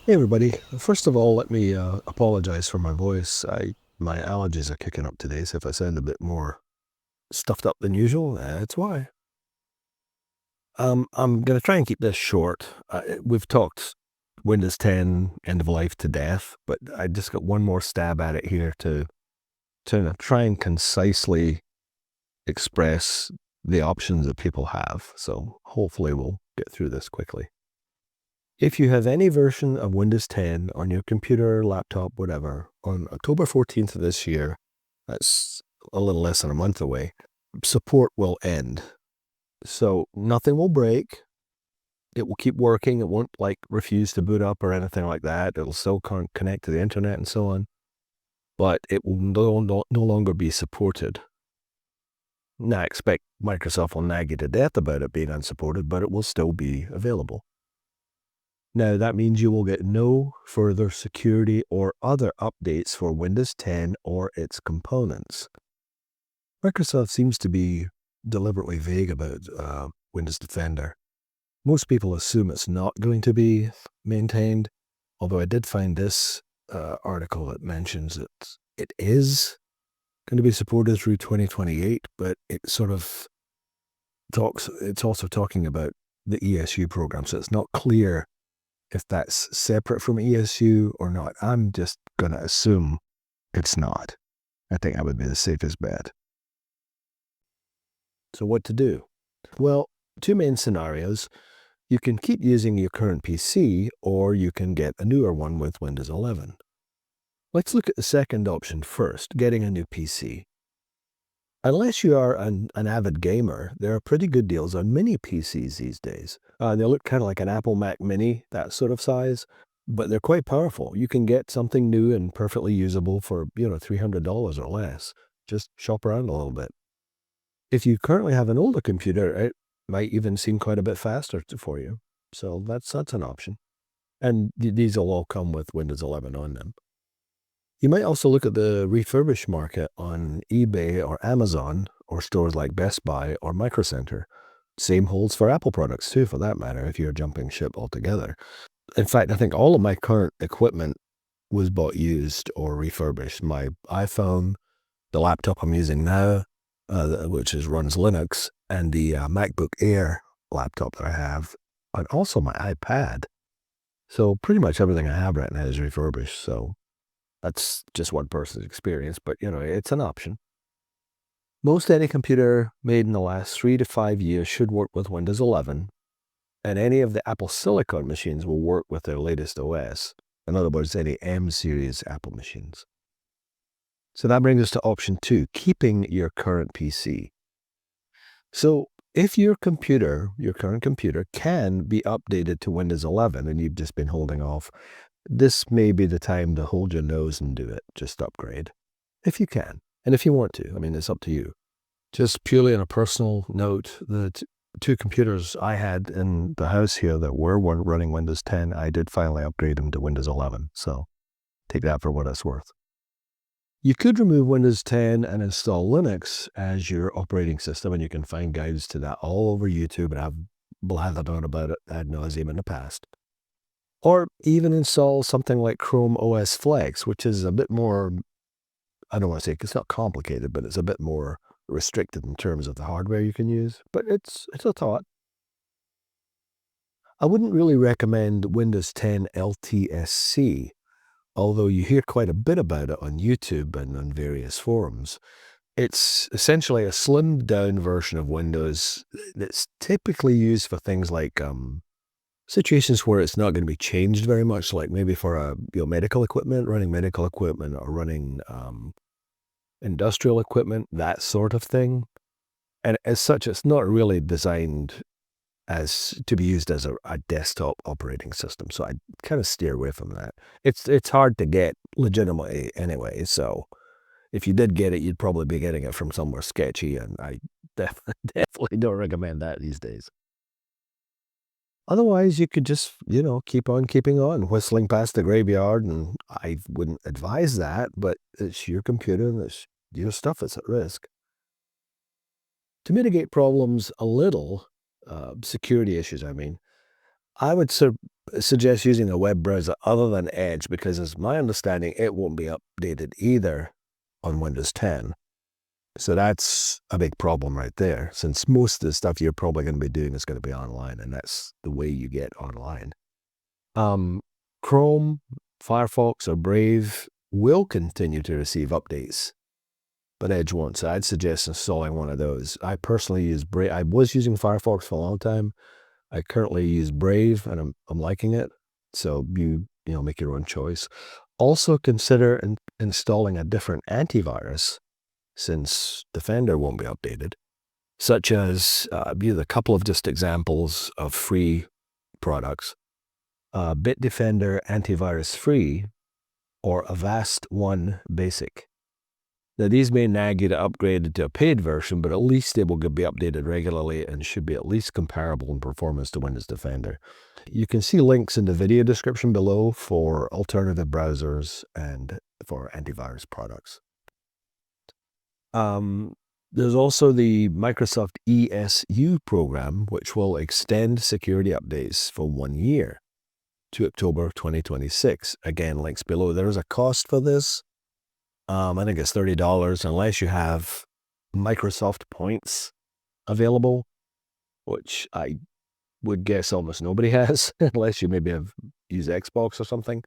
Hey everybody. First of all, let me apologize for my voice. My allergies are kicking up today, so if I sound a bit more stuffed up than usual, that's why. I'm gonna try and keep this short. We've talked Windows 10 end of life to death, but I just got one more stab at it here to try and concisely express the options that people have. So hopefully we'll get through this quickly. If you have any version of Windows 10 on your computer, laptop, whatever, on October 14th of this year, that's a little less than a month away, support will end. So nothing will break. It will keep working. It won't refuse to boot up or anything like that. It'll still connect to the internet and so on, but it will no longer be supported. Now, I expect Microsoft will nag you to death about it being unsupported, but it will still be available. Now, that means you will get no further security or other updates for Windows 10 or its components. Microsoft seems to be deliberately vague about Windows Defender. Most people assume it's not going to be maintained, although I did find this article that mentions that it is going to be supported through 2028, but it sort of it's also talking about the ESU program, so it's not clear if that's separate from ESU or not. I'm just going to assume it's not. I think that would be the safest bet. So what to do? Well, two main scenarios. You can keep using your current PC, or you can get a newer one with Windows 11. Let's look at the second option first, getting a new PC. Unless you are an avid gamer, there are pretty good deals on mini PCs these days. They look kind of like an Apple Mac Mini, that sort of size, but they're quite powerful. You can get something new and perfectly usable for, $300 or less. Just shop around a little bit. If you currently have an older computer, it might even seem quite a bit faster for you. So that's an option. And these will all come with Windows 11 on them. You might also look at the refurbished market on eBay or Amazon or stores like Best Buy or Micro Center. Same holds for Apple products too, for that matter, if you're jumping ship altogether. In fact, I think all of my current equipment was bought used or refurbished. My iPhone, the laptop I'm using now, which runs Linux, and the MacBook Air laptop that I have, and also my iPad. So pretty much everything I have right now is refurbished. So that's just one person's experience, but it's an option. Most any computer made in the last 3 to 5 years should work with Windows 11, and any of the Apple Silicon machines will work with their latest OS. In other words, any M series Apple machines. So that brings us to option 2, keeping your current PC. So if your current computer can be updated to Windows 11 and you've just been holding off, this may be the time to hold your nose and do it. Just upgrade. If you can. And if you want to. I mean, it's up to you. Just purely on a personal note, the two computers I had in the house here that were running Windows 10, I did finally upgrade them to Windows 11. So take that for what it's worth. You could remove Windows 10 and install Linux as your operating system, and you can find guides to that all over YouTube, and I've blathered on about it ad nauseum in the past. Or even install something like Chrome OS Flex, which is a bit more, I don't want to say it's not complicated, but it's a bit more restricted in terms of the hardware you can use. But it's a thought. I wouldn't really recommend Windows 10 LTSC, although you hear quite a bit about it on YouTube and on various forums. It's essentially a slimmed down version of Windows that's typically used for things like situations where it's not going to be changed very much, like maybe for medical equipment, running medical equipment or running industrial equipment, that sort of thing. And as such, it's not really designed as to be used as a desktop operating system. So I kind of steer away from that. It's hard to get legitimately anyway. So if you did get it, you'd probably be getting it from somewhere sketchy, and I definitely don't recommend that these days. Otherwise, you could just, keep on keeping on, whistling past the graveyard, and I wouldn't advise that, but it's your computer and it's your stuff that's at risk. To mitigate problems a little, security issues, I mean, I would suggest using a web browser other than Edge because, as my understanding, it won't be updated either on Windows 10. So that's a big problem right there, since most of the stuff you're probably going to be doing is going to be online, and that's the way you get online. Chrome, Firefox, or Brave will continue to receive updates, but Edge won't. So I'd suggest installing one of those. I personally use Brave. I was using Firefox for a long time. I currently use Brave, and I'm liking it. So you make your own choice. Also consider installing a different antivirus, since Defender won't be updated, such as a couple of just examples of free products: Bitdefender Antivirus Free or Avast One Basic. Now, these may nag you to upgrade to a paid version, but at least they will be updated regularly and should be at least comparable in performance to Windows Defender. You can see links in the video description below for alternative browsers and for antivirus products. There's also the Microsoft ESU program, which will extend security updates for 1 year to October 2026. Again, links below. There is a cost for this. I think it's $30 unless you have Microsoft points available, which I would guess almost nobody has, unless you maybe have used Xbox or something.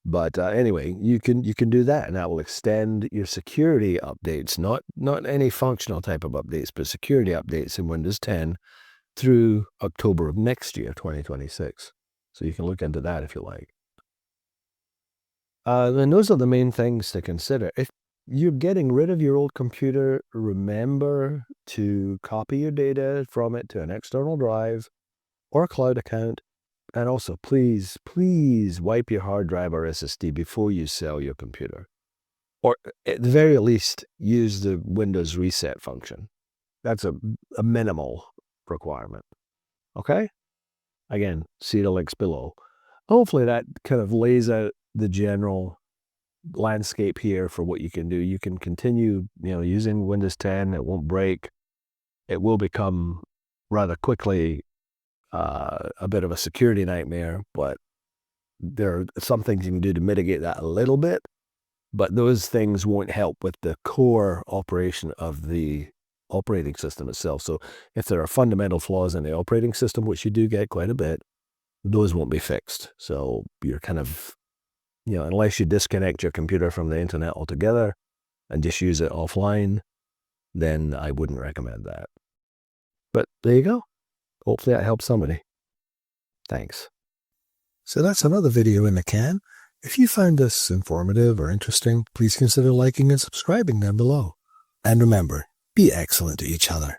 But anyway, you can do that, and that will extend your security updates, not any functional type of updates, but security updates in Windows 10 through October of next year, 2026. So you can look into that if you like. And those are the main things to consider. If you're getting rid of your old computer, remember to copy your data from it to an external drive or a cloud account. And also, please wipe your hard drive or SSD before you sell your computer. Or at the very least, use the Windows reset function. That's a minimal requirement. Okay? Again, see the links below. Hopefully that kind of lays out the general landscape here for what you can do. You can continue, using Windows 10. It won't break. It will become rather quickly a bit of a security nightmare, but there are some things you can do to mitigate that a little bit, but those things won't help with the core operation of the operating system itself. So if there are fundamental flaws in the operating system, which you do get quite a bit, those won't be fixed. So you're kind of, unless you disconnect your computer from the internet altogether and just use it offline, then I wouldn't recommend that. But there you go. Hopefully that helps somebody. Thanks. So that's another video in the can. If you found this informative or interesting, please consider liking and subscribing down below. And remember, be excellent to each other.